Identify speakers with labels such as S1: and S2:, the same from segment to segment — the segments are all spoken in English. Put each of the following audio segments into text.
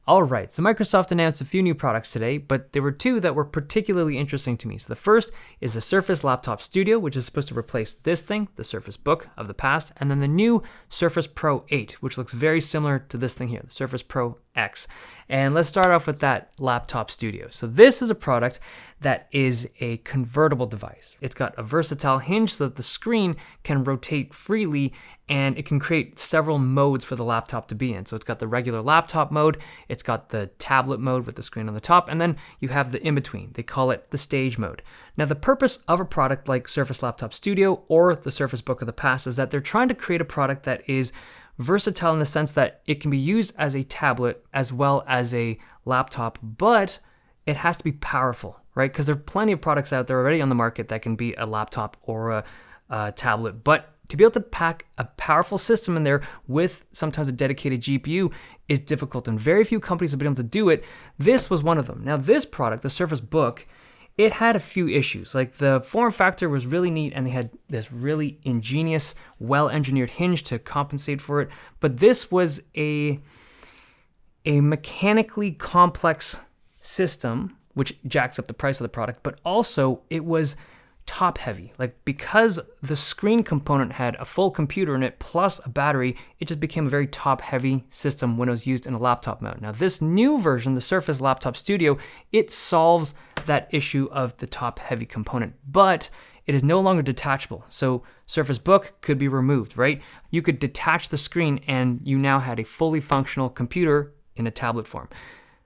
S1: All right, so Microsoft announced a few new products today, but there were two that were particularly interesting to me. So the first is the Surface Laptop Studio, which is supposed to replace this thing, the Surface Book of the past, and then the new Surface Pro 8, which looks very similar to this thing here, the Surface Pro X. And let's start off with that Laptop Studio. So this is a product that is a convertible device. It's got a versatile hinge so that the screen can rotate freely, and it can create several modes for the laptop to be in. So it's got the regular laptop mode, it's got the tablet mode with the screen on the top, and then you have the in-between. They call it the stage mode. Now, the purpose of a product like Surface Laptop Studio or the Surface Book of the past is that they're trying to create a product that is versatile in the sense that it can be used as a tablet as well as a laptop, but it has to be powerful, right? Because there are plenty of products out there already on the market that can be a laptop or a tablet, but to be able to pack a powerful system in there with sometimes a dedicated GPU is difficult, and very few companies have been able to do it. This was one of them. Now, this product, the Surface Book, it had a few issues. Like, the form factor was really neat, and they had this really ingenious, well-engineered hinge to compensate for it. But this was a mechanically complex system, which jacks up the price of the product, but also it was top heavy. Like, because the screen component had a full computer in it plus a battery, it just became a very top heavy system when it was used in a laptop mode. Now, this new version, the Surface Laptop Studio, it solves that issue of the top heavy component, but it is no longer detachable. So Surface Book could be removed, right? You could detach the screen and you now had a fully functional computer in a tablet form.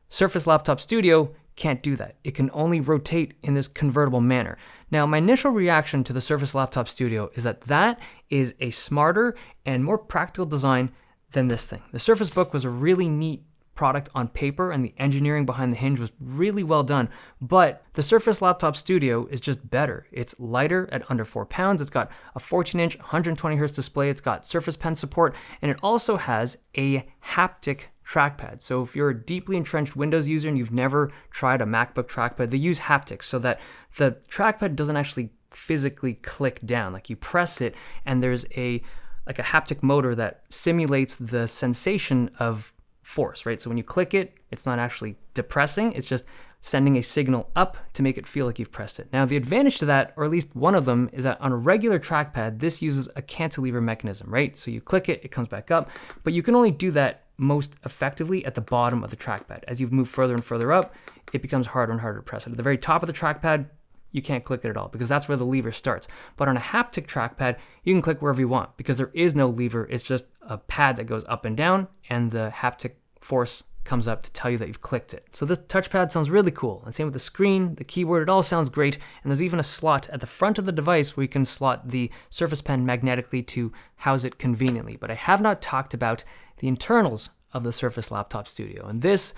S1: Surface Laptop Studio can't do that. It can only rotate in this convertible manner. Now, my initial reaction to the Surface Laptop Studio is that that is a smarter and more practical design than this thing. The Surface Book was a really neat product on paper, and the engineering behind the hinge was really well done, but the Surface Laptop Studio is just better. It's lighter at under 4 pounds. It's got a 14-inch, 120 hertz display. It's got Surface Pen support, and it also has a haptic trackpad. So if you're a deeply entrenched Windows user and you've never tried a MacBook trackpad, they use haptics so that the trackpad doesn't actually physically click down. Like, you press it and there's a haptic motor that simulates the sensation of force, right? So when you click it, it's not actually depressing, it's just sending a signal up to make it feel like you've pressed it. Now, the advantage to that, or at least one of them, is that on a regular trackpad, this uses a cantilever mechanism, right? So you click it, it comes back up, but you can only do that most effectively at the bottom of the trackpad. As you move further and further up, it becomes harder and harder to press it. At the very top of the trackpad, you can't click it at all because that's where the lever starts. But on a haptic trackpad, you can click wherever you want because there is no lever. It's just a pad that goes up and down, and the haptic force comes up to tell you that you've clicked it. So this touchpad sounds really cool. And same with the screen, the keyboard, it all sounds great. And there's even a slot at the front of the device where you can slot the Surface Pen magnetically to house it conveniently. But I have not talked about the internals of the Surface Laptop Studio, and this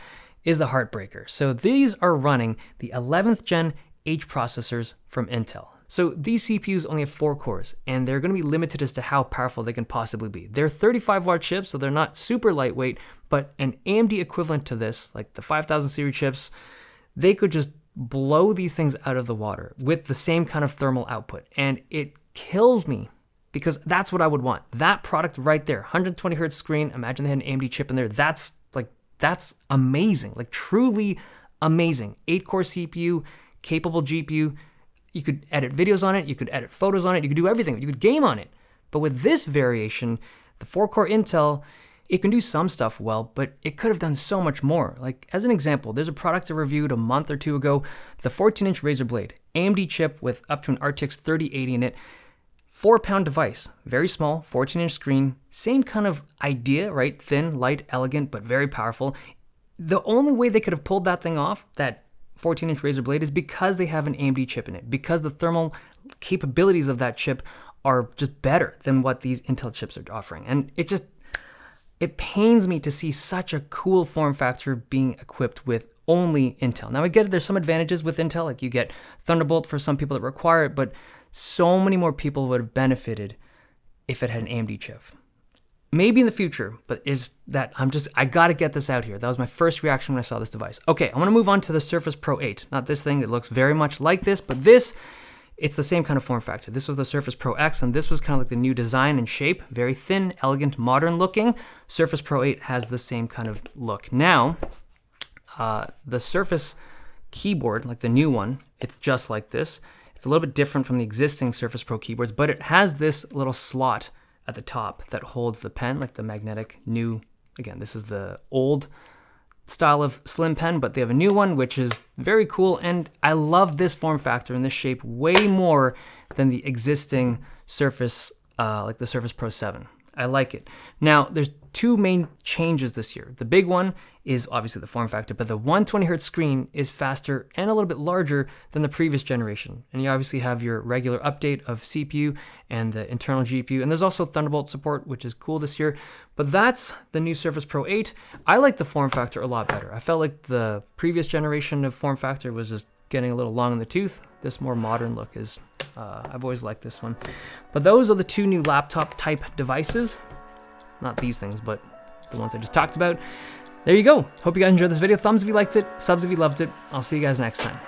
S1: is the Heartbreaker. So these are running the 11th gen H processors from Intel. So these CPUs only have 4 cores, and they're going to be limited as to how powerful they can possibly be. They're 35-watt chips, so they're not super lightweight, but an AMD equivalent to this, like the 5000 series chips, they could just blow these things out of the water with the same kind of thermal output. And it kills me because that's what I would want. That product right there, 120 hertz screen, imagine they had an AMD chip in there. That's amazing, like truly amazing. 8-core CPU, capable GPU. You could edit videos on it, you could edit photos on it, you could do everything, you could game on it. But with this variation, the 4-core Intel, it can do some stuff well, but it could have done so much more. Like, as an example, there's a product I reviewed a month or two ago, the 14-inch Razer Blade, AMD chip with up to an RTX 3080 in it, 4-pound device, very small, 14-inch screen, same kind of idea, right? Thin, light, elegant, but very powerful. The only way they could have pulled that thing off, that 14-inch Razer Blade, is because they have an AMD chip in it, because the thermal capabilities of that chip are just better than what these Intel chips are offering. And it pains me to see such a cool form factor being equipped with only Intel. Now, I get it, there's some advantages with Intel, like you get Thunderbolt for some people that require it, but so many more people would have benefited if it had an AMD chip. Maybe in the future, but I gotta get this out here. That was my first reaction when I saw this device. Okay, I wanna move on to the Surface Pro 8. Not this thing, it looks very much like this, but it's the same kind of form factor. This was the Surface Pro X, and this was kind of like the new design and shape. Very thin, elegant, modern looking. Surface Pro 8 has the same kind of look. Now, The Surface keyboard, like the new one, it's just like this. It's a little bit different from the existing Surface Pro keyboards, but it has this little slot at the top that holds the pen, like the magnetic new. Again, this is the old style of slim pen, but they have a new one, which is very cool. And I love this form factor and this shape way more than the existing Surface, like the Surface Pro 7. I like it. Now, there's two main changes this year. The big one is obviously the form factor, but the 120 Hz screen is faster and a little bit larger than the previous generation. And you obviously have your regular update of CPU and the internal GPU. And there's also Thunderbolt support, which is cool this year. But that's the new Surface Pro 8. I like the form factor a lot better. I felt like the previous generation of form factor was just getting a little long in the tooth. This more modern look is, I've always liked this one. But those are the two new laptop type devices. Not these things, but the ones I just talked about. There you go. Hope you guys enjoyed this video. Thumbs if you liked it, subs if you loved it. I'll see you guys next time.